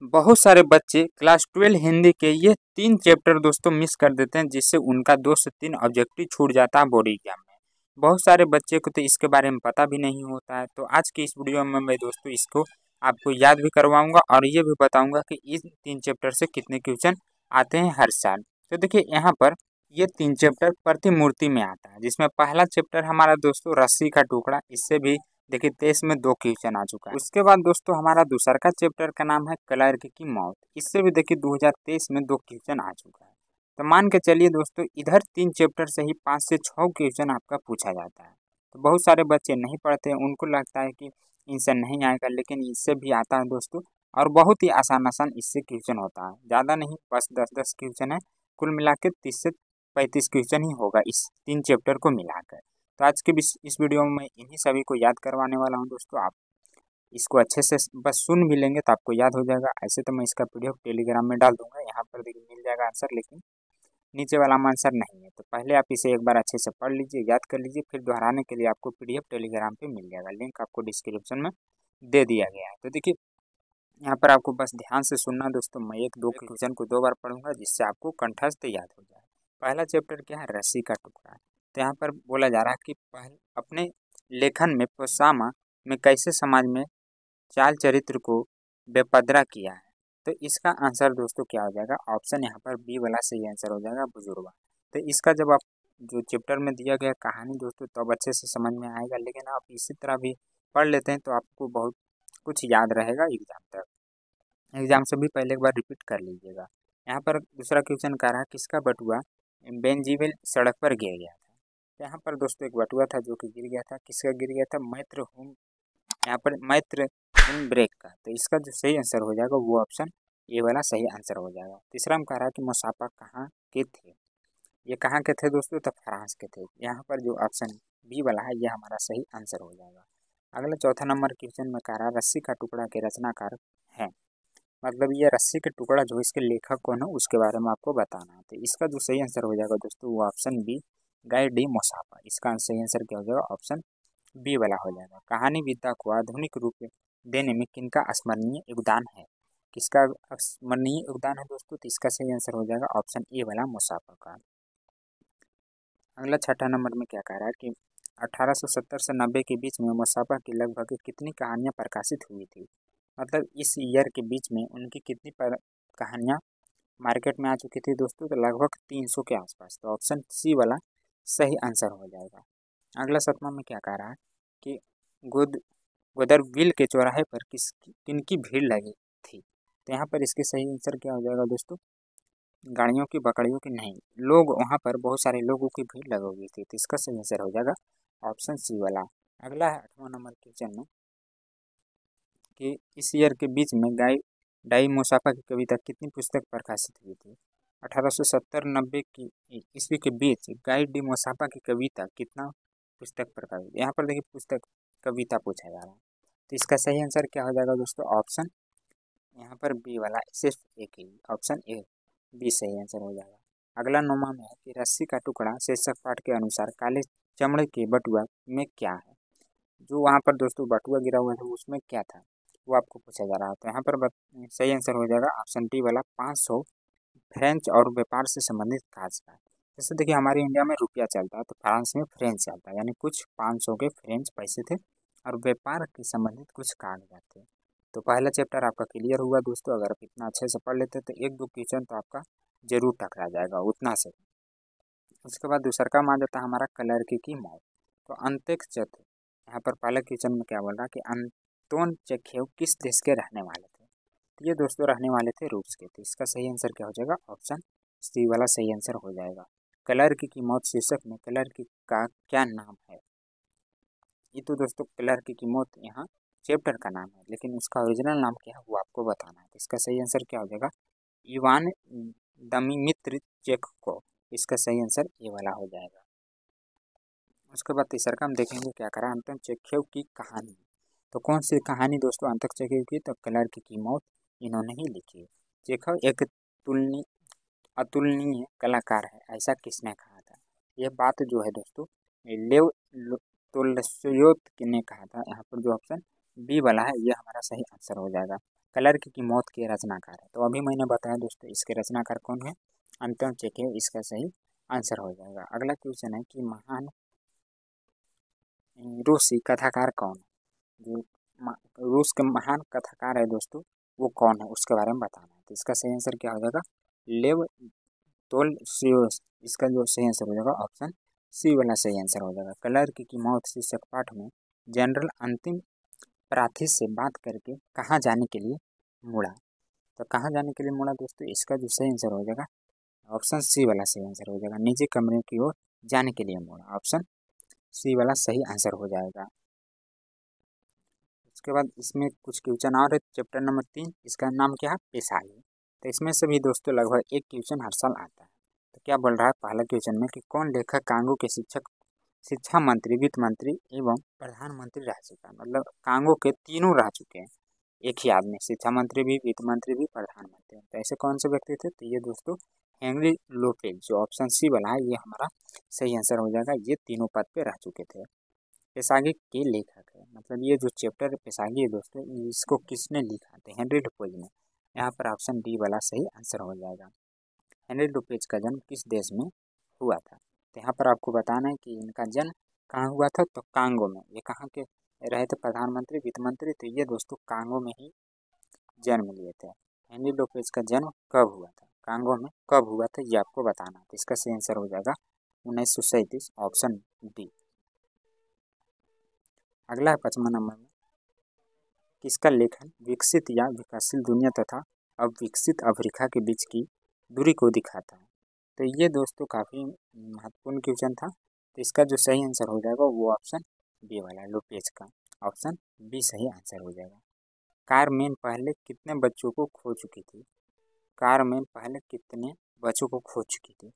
बहुत सारे बच्चे क्लास 12 हिंदी के ये 3 चैप्टर दोस्तों मिस कर देते हैं, जिससे उनका 2 से 3 ऑब्जेक्टिव छूट जाता है बोर्ड एग्जाम में। बहुत सारे बच्चे को तो इसके बारे में पता भी नहीं होता है। तो आज की इस वीडियो में मैं दोस्तों इसको आपको याद भी करवाऊंगा और ये भी बताऊंगा कि इस 3 चैप्टर से कितने क्वेश्चन आते हैं हर साल। तो देखिए यहाँ पर ये 3 चैप्टर प्रतिमूर्ति में आता है, जिसमें पहला चैप्टर हमारा दोस्तों रस्सी का टुकड़ा, इससे भी देखिए 23 में 2 क्वेश्चन आ चुका है। उसके बाद दोस्तों हमारा दूसरा का चैप्टर का नाम है क्लर्क की मौत, इससे भी देखिए 2023 में 2 क्वेश्चन आ चुका है। तो मान के चलिए दोस्तों इधर 3 चैप्टर से ही 5 से 6 क्वेश्चन आपका पूछा जाता है। तो बहुत सारे बच्चे नहीं पढ़ते हैं, उनको लगता है कि इनसे नहीं आएगा, लेकिन इससे भी आता है दोस्तों। और बहुत ही आसान आसान इससे क्वेश्चन होता है, ज़्यादा नहीं, बस 10-10 क्वेश्चन है। कुल मिला के 30 से 35 क्वेश्चन ही होगा इस 3 चैप्टर को मिलाकर। तो आज के इस वीडियो में मैं इन्हीं सभी को याद करवाने वाला हूं दोस्तों। आप इसको अच्छे से बस सुन भी लेंगे तो आपको याद हो जाएगा। ऐसे तो मैं इसका पीडीएफ टेलीग्राम में डाल दूंगा, यहाँ पर देखिए मिल जाएगा आंसर, लेकिन नीचे वाला में आंसर नहीं है। तो पहले आप इसे एक बार अच्छे से पढ़ लीजिए, याद कर लीजिए, फिर दोहराने के लिए आपको पीडीएफ टेलीग्राम पे मिल जाएगा। लिंक आपको डिस्क्रिप्शन में दे दिया गया है। तो देखिए यहाँ पर आपको बस ध्यान से सुनना दोस्तों। मैं 1-2 क्वेश्चन को 2 बार पढ़ूंगा, जिससे आपको कंठस्थ याद हो जाए। पहला चैप्टर क्या है, रस्सी का टुकड़ा। तो यहाँ पर बोला जा रहा है कि पहले अपने लेखन में पोसामा में कैसे समाज में चाल चरित्र को बेपदरा किया है। तो इसका आंसर दोस्तों क्या हो जाएगा, ऑप्शन यहाँ पर बी वाला सही आंसर हो जाएगा, बुजुर्ग। तो इसका जब आप जो चैप्टर में दिया गया कहानी दोस्तों तब अच्छे से समझ में आएगा, लेकिन आप इसी तरह भी पढ़ लेते हैं तो आपको बहुत कुछ याद रहेगा एग्जाम तक। एग्जाम से भी पहले एक बार रिपीट कर लीजिएगा। यहाँ पर दूसरा क्वेश्चन कह रहा है किसका बटुआ बेंजीवेल सड़क पर गिर गया था। तो यहाँ पर दोस्तों एक बटुआ था जो कि गिर गया था, किसका गिर गया था, मैत्र होम, यहाँ पर मैत्र होम ब्रेक का। तो इसका जो सही आंसर हो जाएगा वो ऑप्शन ए वाला सही आंसर हो जाएगा। तीसरा में कह रहा है कि मुसाफा कहाँ के थे। ये कहाँ के थे दोस्तों, तो फ्रांस के थे। यहाँ पर जो ऑप्शन बी वाला है ये हमारा सही आंसर हो जाएगा। अगला चौथा नंबर क्वेश्चन में कह रहा है रस्सी का टुकड़ा के रचनाकार है। मतलब ये रस्सी के टुकड़ा जो इसके लेखक कौन है उसके बारे में आपको बताना है। तो इसका जो सही आंसर हो जाएगा दोस्तों वो ऑप्शन बी गाय डी मोसाफा। इसका सही आंसर क्या हो जाएगा, ऑप्शन बी वाला हो जाएगा। कहानी विद्या को आधुनिक रूप देने में किनका स्मरणीय योगदान है। किसका स्मरणीय योगदान है दोस्तों, तो इसका सही आंसर हो जाएगा ऑप्शन ए वाला मोसाफा का। अगला छठा नंबर में क्या कह रहा है कि 1870 से 90 के बीच में मोसाफा की लगभग कितनी कहानियाँ प्रकाशित हुई थी। मतलब इस ईयर के बीच में उनकी कितनी कहानियाँ मार्केट में आ चुकी थी दोस्तों, तो लगभग 300 के आसपास। तो ऑप्शन सी वाला सही आंसर हो जाएगा। अगला 7वां में क्या कह रहा है कि गोदरविल के चौराहे पर किनकी भीड़ लगी थी। तो यहाँ पर इसके सही आंसर क्या हो जाएगा दोस्तों, गाड़ियों की बकरियों की नहीं, लोग वहाँ पर बहुत सारे लोगों की भीड़ लगी हुई थी। तो इसका सही आंसर हो जाएगा ऑप्शन सी वाला। अगला है 8वां नंबर क्वेश्चन में कि इस ईयर के बीच में डाई मोसाफा की कविता कितनी पुस्तक प्रकाशित हुई थी। 1870-90 की ईस्वी के बीच गाई डी मोसाफा की कविता कितना पुस्तक प्रकाशित। यहाँ पर देखिए पुस्तक कविता पूछा जा रहा है। तो इसका सही आंसर क्या हो जाएगा दोस्तों, ऑप्शन यहाँ पर बी वाला, सिर्फ एक ही, ऑप्शन ए बी सही आंसर हो जाएगा। अगला 9वां में है कि रस्सी का टुकड़ा शीर्षक पाठ के अनुसार काले चमड़े के बटुआ में क्या है। जो वहाँ पर दोस्तों बटुआ गिरा हुआ था उसमें क्या था वो आपको पूछा जा रहा है। तो यहाँ पर सही आंसर हो जाएगा ऑप्शन डी वाला 500 फ्रेंच और व्यापार से संबंधित काज का। जैसे देखिए हमारे इंडिया में रुपया चलता है तो फ्रांस में फ्रेंच चलता है, यानी कुछ 500 के फ्रेंच पैसे थे और व्यापार के संबंधित कुछ कागजात थे। तो पहला चैप्टर आपका क्लियर हुआ दोस्तों। अगर आप इतना अच्छे से पढ़ लेते तो 1-2 क्वेश्चन तो आपका जरूर टकरा जाएगा उतना से। उसके बाद दूसरा काम आ जाता है हमारा क्लर्क की मौत। तो अंत्येक्ष चतुर, यहाँ पर पहले क्वेश्चन में क्या बोल रहा है कि अंतोन चेखोव किस देश के रहने वाले थे। तो ये दोस्तों रहने वाले थे रूस के। तो इसका सही आंसर क्या हो जाएगा, ऑप्शन सी वाला सही आंसर हो जाएगा। क्लर्क की मौत शीर्षक में क्लर्क का क्या नाम है। ये तो दोस्तों क्लर्क की मौत यहाँ चैप्टर का नाम है, लेकिन उसका ओरिजिनल नाम क्या है वो आपको बताना है। तो इसका सही आंसर क्या हो जाएगा, इवान दमित्र चेखोव। इसका सही आंसर ये वाला हो जाएगा। उसके बाद तीसरा हम देखेंगे क्या करा अंतन चेखोव की कहानी। तो कौन सी कहानी दोस्तों अंतक चेखोव की, तो क्लर्क की मौत इन्होंने ही लिखी है। चेखोव एक अतुलनीय कलाकार है, ऐसा किसने कहा था। यह बात जो है दोस्तों लेव तोल्स्टोय ने कहा था। यहाँ पर जो ऑप्शन बी वाला है ये हमारा सही आंसर हो जाएगा। क्लर्क की मौत के रचनाकार है। तो अभी मैंने बताया दोस्तों इसके रचनाकार कौन है, अंतोन चेखोव इसका सही आंसर हो जाएगा। अगला क्वेश्चन है कि महान रूसी कथाकार कौन है, जो रूस के महान कथाकार है दोस्तों वो कौन है उसके बारे में बताना है। तो इसका सही आंसर क्या हो जाएगा, लेव तोल्स्टॉय। इसका जो सही आंसर हो जाएगा ऑप्शन सी वाला सही आंसर हो जाएगा। क्लर्क की मौत शीर्षक पाठ में जनरल अंतिम प्रार्थी से बात करके कहाँ जाने के लिए मुड़ा। तो कहाँ जाने के लिए मुड़ा दोस्तों, इसका जो सही आंसर हो जाएगा ऑप्शन सी वाला सही आंसर हो जाएगा, निजी कमरे की ओर जाने के लिए मुड़ा। ऑप्शन सी वाला सही आंसर हो जाएगा। उसके बाद इसमें कुछ क्वेश्चन और है, चैप्टर नंबर 3 इसका नाम क्या है, पेशागी। तो इसमें से भी दोस्तों लगभग एक क्वेश्चन हर साल आता है। तो क्या बोल रहा है पहला क्वेश्चन में कि कौन लेखक कांगो के शिक्षा मंत्री, वित्त मंत्री एवं प्रधानमंत्री रह चुका है। मतलब कांगो के तीनों रह चुके हैं एक ही आदमी, शिक्षा मंत्री भी, वित्त मंत्री भी, प्रधानमंत्री। तो ऐसे कौन से व्यक्ति थे, तो ये दोस्तों हेनरी लोपेज, जो ऑप्शन सी वाला है ये हमारा सही आंसर हो जाएगा। ये तीनों पद पे रह चुके थे। पेशागी के लेखक है, मतलब ये जो चैप्टर पेशागी है दोस्तों इसको किसने लिखा, तो हेनरी लोपेज ने। यहाँ पर ऑप्शन डी वाला सही आंसर हो जाएगा। हेनरी लोपेज का जन्म किस देश में हुआ था, तो यहाँ पर आपको बताना है कि इनका जन्म कहाँ हुआ था, तो कांगो में। ये कहाँ के रहे थे, प्रधानमंत्री, वित्त मंत्री, तो ये दोस्तों कांगो में ही जन्म लिए थे। हेनरी लोपेज का जन्म कब हुआ था, कांगो में कब हुआ था, ये आपको बताना है। तो इसका सही आंसर हो जाएगा 1937, ऑप्शन डी। अगला है 5वां नंबर में, किसका लेखन विकसित या विकासशील दुनिया तथा अविकसित अफ्रीका के बीच की दूरी को दिखाता है। तो ये दोस्तों काफ़ी महत्वपूर्ण क्वेश्चन था। तो इसका जो सही आंसर हो जाएगा वो ऑप्शन बी वाला है, लोपेज का। ऑप्शन बी सही आंसर हो जाएगा। कारमेन पहले कितने बच्चों को खो चुकी थी, कारमेन पहले कितने बच्चों को खो चुकी थी।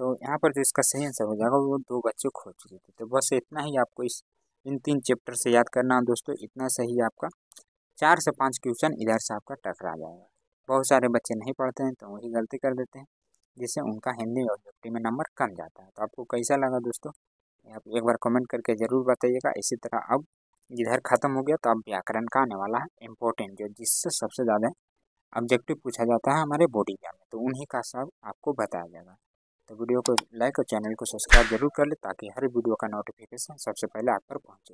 तो यहाँ पर जो इसका सही आंसर हो जाएगा वो 2 बच्चे खो चुके थे। तो बस इतना ही आपको इन 3 चैप्टर से याद करना है दोस्तों। इतना सही आपका 4 से 5 क्वेश्चन इधर से आपका टकरा जाएगा। बहुत सारे बच्चे नहीं पढ़ते हैं तो वही गलती कर देते हैं, जिससे उनका हिंदी ऑब्जेक्टिव में नंबर कम जाता है। तो आपको कैसा लगा दोस्तों, आप एक बार कमेंट करके ज़रूर बताइएगा। इसी तरह अब इधर ख़त्म हो गया तो अब व्याकरण का आने वाला है इम्पोर्टेंट, जो जिससे सबसे ज़्यादा ऑब्जेक्टिव पूछा जाता है हमारे बोर्ड एग्जाम में, तो उन्हीं का सब आपको बताया जाएगा। तो वीडियो को लाइक और चैनल को सब्सक्राइब जरूर कर ले ताकि हर वीडियो का नोटिफिकेशन सबसे पहले आप पर पहुँचे।